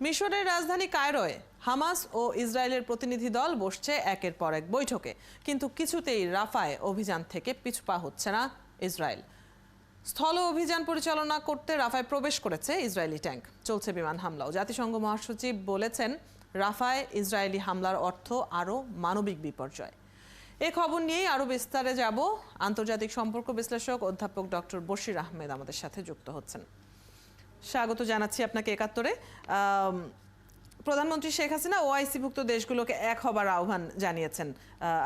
মিশরের রাজধানী কায়রোয় হামাস ও ইসরায়েলের প্রতিনিধি দল বসছে একের পর এক বৈঠকে, কিন্তু কিছুতেই রাফায় অভিযান থেকে পিছপা হচ্ছে না ইসরায়েল। স্থল অভিযান পরিচালনা করতে রাফায় প্রবেশ করেছে ইসরায়েলি ট্যাঙ্ক, চলছে বিমান হামলাও। জাতিসংঘ মহাসচিব বলেছেন, রাফায় ইসরায়েলি হামলার অর্থ আরও মানবিক বিপর্যয়। এ খবর নিয়েই আরও বিস্তারে যাব। আন্তর্জাতিক সম্পর্ক বিশ্লেষক অধ্যাপক ডক্টর বশির আহমেদ আমাদের সাথে যুক্ত হচ্ছেন। স্বাগত জানাচ্ছি আপনাকে একাত্তরে। প্রধানমন্ত্রী শেখ হাসিনা ওআইসিভুক্ত দেশগুলোকে এক হবার আহ্বান জানিয়েছেন।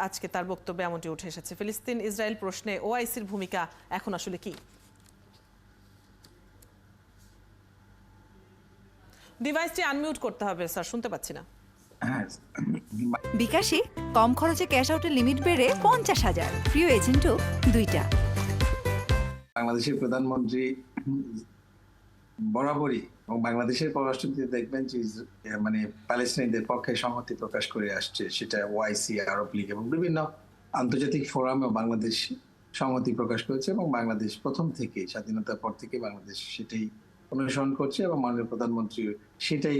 আজকে তার বক্তব্যে এমনটি উঠে এসেছে। ফিলিস্তিন ইসরায়েল প্রশ্নে ওআইসির ভূমিকা এখন আসলে কি? ডিভাইসটি আনমিউট করতে হবে স্যার, শুনতে পাচ্ছি না। বিকাশে কম খরচে ক্যাশ আউটের লিমিট বেড়ে 50,000, প্রিয় এজেন্টও 2টা। বাংলাদেশের প্রধানমন্ত্রী বরাবরই এবং বাংলাদেশের পররাষ্ট্রমন্ত্রী দেখবেন যে মানে প্যালেস্টাইনদের পক্ষে সংহতি প্রকাশ করে আসছে, সেটা ওআইসি, আরব লীগ এবং বিভিন্ন আন্তর্জাতিক ফোরামেও বাংলাদেশ সংহতি প্রকাশ করেছে এবং বাংলাদেশ প্রথম থেকে স্বাধীনতার পর থেকে বাংলাদেশ সেটাই অনুসরণ করছে এবং মাননীয় প্রধানমন্ত্রী সেটাই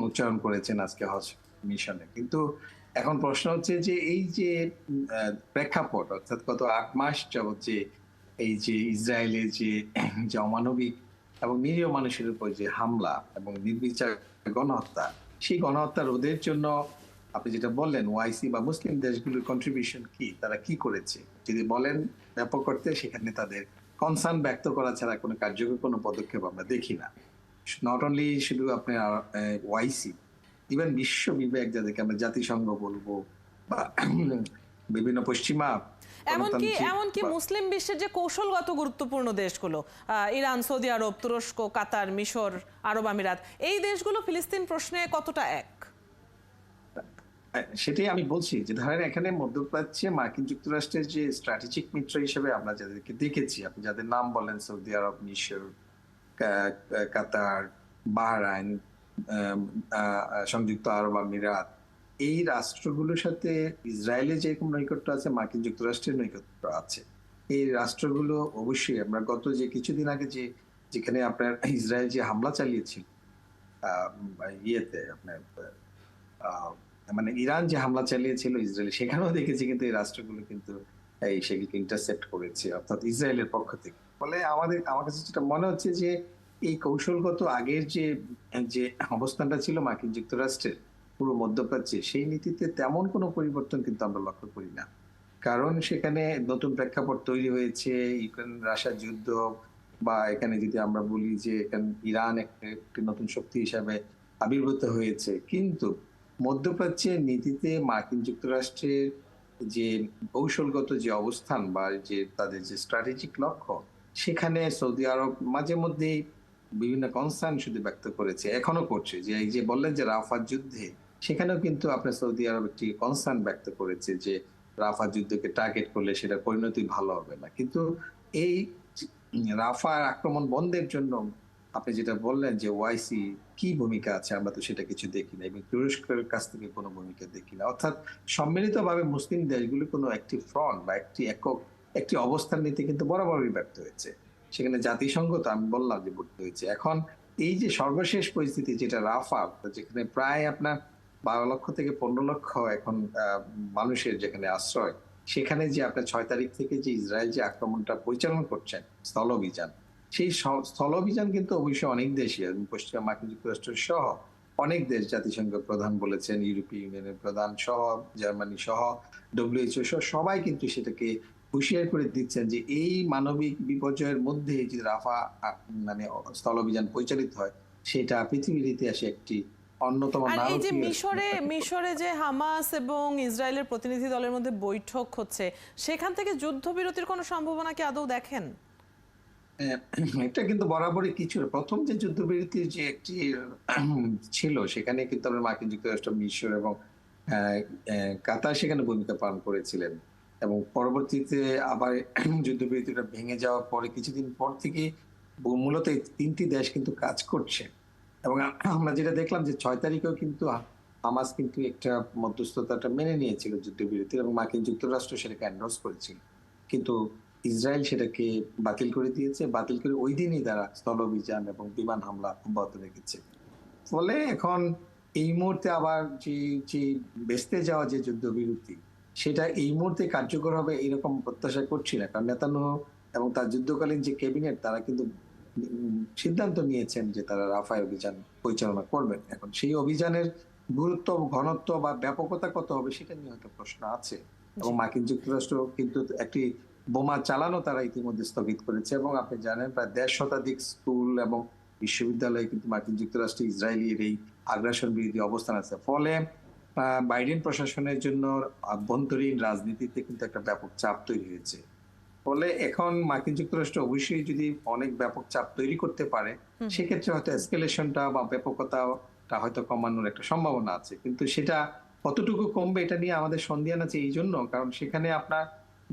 উচ্চারণ করেছেন আজকে হজ মিশনে। কিন্তু এখন প্রশ্ন হচ্ছে যে এই যে প্রেক্ষাপট, অর্থাৎ গত 8 মাস যাবত যে এই যে ইসরায়েলের যে অমানবিক এবং নিরীহ মানুষের উপর যে হামলা এবং নির্বিচার গণহত্যা, সেই গণহত্যা রোধের জন্য আপনি যেটা বললেন ওআইসি বা মুসলিম দেশগুলোর কন্ট্রিবিউশন কি, তারা কি করেছে যদি বলেন ব্যাপক করতে, সেখানে তাদের কনসার্ন ব্যক্ত করা ছাড়া কোনো কার্যকর কোনো পদক্ষেপ আমরা দেখি না। নট অনলি শুধু আপনার ওআইসি, ইভেন বিশ্ব বিবেক যাদেরকে আমরা জাতিসংঘ বলবো বা বিভিন্ন পশ্চিমা এমনকি মুসলিম বিশ্বের যে কৌশলগত গুরুত্বপূর্ণ দেশগুলো, ইরান, সৌদি আরব, তুরস্ক, কাতার, মিশর, আরব আমিরাত, এই দেশগুলো ফিলিস্তিন প্রশ্নে কতটা এক? সেটাই আমি বলছি যে ধরেন এখানে মধ্যপ্রাচ্যে মার্কিন যুক্তরাষ্ট্রের যে স্ট্র্যাটেজিক মিত্র হিসেবে আমরা যাদেরকে দেখেছি, আপনি যাদের নাম বলেন, সৌদি আরব, মিশর, কাতার, বাহরাইন, সংযুক্ত আরব আমিরাত, এই রাষ্ট্রগুলোর সাথে ইসরায়েলের যেরকম নৈকট্য আছে, মার্কিন যুক্তরাষ্ট্রের নৈকট্য আছে। এই রাষ্ট্রগুলো অবশ্যই আমরা গত যে কিছুদিন আগে যেখানে আপনার ইসরায়েল যে হামলা চালিয়েছিল ইয়েতে আপনার মানে ইরান যে হামলা চালিয়েছিল ইসরায়েল, সেখানেও দেখেছি কিন্তু এই রাষ্ট্রগুলো কিন্তু সেগুলোকে ইন্টারসেপ্ট করেছে, অর্থাৎ ইসরায়েলের পক্ষ থেকে। ফলে আমার কাছে যেটা মনে হচ্ছে যে এই কৌশলগত আগের যে অবস্থানটা ছিল মার্কিন যুক্তরাষ্ট্রের পুরো মধ্যপ্রাচ্যে, সেই নীতিতে তেমন কোনো পরিবর্তন কিন্তু আমরা লক্ষ্য করি না। কারণ সেখানে নতুন প্রেক্ষাপট তৈরি হয়েছে, ইউক্রেন রাশিয়া যুদ্ধ, বা এখানে যদি আমরা বলি যে এখানে ইরান একটি নতুন শক্তি হিসাবে আবির্ভূত হয়েছে। কিন্তু মধ্যপ্রাচ্যের নীতিতে মার্কিন যুক্তরাষ্ট্রের যে কৌশলগত যে অবস্থান বা যে তাদের যে স্ট্র্যাটেজিক লক্ষ্য, সেখানে সৌদি আরব মাঝে মধ্যেই বিভিন্ন কনসার্ন শুধু ব্যক্ত করেছে, এখনো করছে। যে এই যে বললেন যে রাফা যুদ্ধে, সেখানেও কিন্তু আপনার সৌদি আরব একটি কনসার্ন ব্যক্ত করেছে যে রাফা যুদ্ধকে টার্গেট করলে সেটা পরিণতি ভালো হবে না। কিন্তু এই রাফার আক্রমণ বন্ধের জন্য আপনি যেটা বললেন যে ওআইসি কি ভূমিকা আছে, আমরা তো সেটা কিছু দেখি না এবং তুরস্কের কাছ থেকে কোনো ভূমিকা দেখি না। অর্থাৎ সম্মিলিতভাবে মুসলিম দেশগুলি কোনো একটি ফ্রন্ট বা একটি অবস্থান নিতে কিন্তু বরাবরই ব্যর্থ হয়েছে। সেখানে জাতিসংঘ তো আমি বললাম যে ব্যর্থ হয়েছে। এখন এই যে সর্বশেষ পরিস্থিতি যেটা রাফা, যেখানে প্রায় আপনার 12 লক্ষ থেকে 15 লক্ষ এখন মানুষের যেখানে আশ্রয়, সেখানে যে আপনার 6 তারিখ থেকে যে ইসরায়েল যে আক্রমণটা পরিচালনা করছেন, স্থল অভিযান, সেই স্থল অভিযান কিন্তু অবশ্যই অনেক দেশই, পশ্চিমা মার্কিন যুক্তরাষ্ট্র সহ অনেক দেশ, জাতিসংঘ প্রধান বলেছেন, ইউরোপীয় ইউনিয়নের প্রধান সহ, জার্মানি সহ, ডব্লিউএইচও সহ সবাই কিন্তু সেটাকে হুঁশিয়ার করে দিচ্ছেন যে এই মানবিক বিপর্যয়ের মধ্যে যে রাফা মানে স্থল অভিযান পরিচালিত হয়, সেটা পৃথিবীর ইতিহাসে একটি অন্যতম। আর এই যে মিশরে যে হামাস এবং ইসরায়েলের প্রতিনিধি দলের মধ্যে বৈঠক হচ্ছে, সেখান থেকে যুদ্ধবিরতির কোনো সম্ভাবনা কি আদৌ দেখেন? এটা কিন্তু বরাবরই কিছু, প্রথম যে যুদ্ধবিরতির যে একটি ছিল, সেখানে কিন্তু আমরা মার্কিন যুক্তরাষ্ট্র, মিশর এবং কাতার সেখানে ভূমিকা পালন করেছিলেন এবং পরবর্তীতে আবার যুদ্ধবিরতিটা ভেঙে যাওয়ার পরে কিছুদিন পর থেকে মূলত এই 3টি দেশ কিন্তু কাজ করছে। এবং আমরা যেটা দেখলাম যে 6 তারিখেও কিন্তু হামাস কিন্তু একটা মধ্যস্থতাটা মেনে নিয়েছিল যুদ্ধবিরতির এবং মার্কিন যুক্তরাষ্ট্র সেটাকে এন্ডোর্স করেছিল। কিন্তু ইসরায়েল সেটাকে বাতিল করে দিয়েছে। বাতিল করে ওই দিনই তারা স্থল অভিযান এবং বিমান হামলা অব্যাহত রেখেছে। ফলে এখন এই মুহূর্তে আবার যে যে বেসতে যাওয়া যে যুদ্ধবিরতি, সেটা এই মুহূর্তে কার্যকর হবে এরকম প্রত্যাশা করছি না। কারণ নেতানিয়াহু এবং তার যুদ্ধকালীন যে ক্যাবিনেট, তারা কিন্তু সিদ্ধান্ত নিয়েছেন যে তারা রাফায় অভিযান পরিচালনা করবেন। এখন সেই অভিযানের গুরুত্ব, ঘনত্ব বা ব্যাপকতা কত হবে সেটা নিয়ে হয়তো প্রশ্ন আছে। এবং মার্কিন যুক্তরাষ্ট্র কিন্তু একটি বোমা চালানো তারা ইতিমধ্যে স্থগিত করেছে, এবং আপনি জানেন প্রায় 1.5 শতাধিক স্কুল এবং বিশ্ববিদ্যালয়ে কিন্তু মার্কিন যুক্তরাষ্ট্রে ইসরায়েলের এই আগ্রাসন বিরোধী অবস্থান আছে। ফলে বাইডেন প্রশাসনের জন্য আভ্যন্তরীণ রাজনীতিতে কিন্তু একটা ব্যাপক চাপ তৈরি হয়েছে। ফলে এখন মার্কিন যুক্তরাষ্ট্র অবশ্যই যদি অনেক ব্যাপক চাপ তৈরি করতে পারে, সেক্ষেত্রে হয়তো এসকেলেশনটা বা ব্যাপকতাটা হয়তো কমানোর একটা সম্ভাবনা আছে। কিন্তু সেটা কতটুকু কমবে এটা নিয়ে আমাদের সন্দেহান আছে, এই জন্য কারণ সেখানে আপনার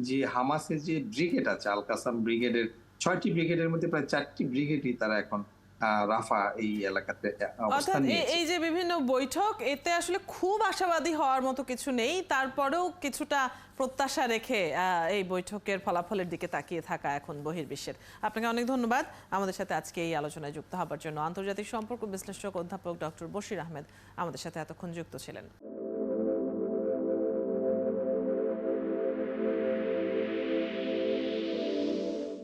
যে হামাসের যে ব্রিগেড আছে, আল কাসাম ব্রিগেডের 6টি ব্রিগেডের মধ্যে প্রায় 4টি ব্রিগেডই তারা এখন রাফা এই এলাকাতে অর্থাৎ অবস্থান নিয়েছে। এই যে বিভিন্ন বৈঠক, এতে আসলে খুব আশাবাদী হওয়ার মতো কিছু নেই, তারপরেও কিছুটা প্রত্যাশা রেখে এই বৈঠকের ফলাফলের দিকে তাকিয়ে থাকা এখন বহির্বিশ্বের। আপনাকে অনেক ধন্যবাদ আমাদের সাথে আজকে এই আলোচনায় যুক্ত হবার জন্য। আন্তর্জাতিক সম্পর্ক বিশ্লেষক অধ্যাপক ডক্টর বশির আহমেদ আমাদের সাথে এতক্ষণ যুক্ত ছিলেন।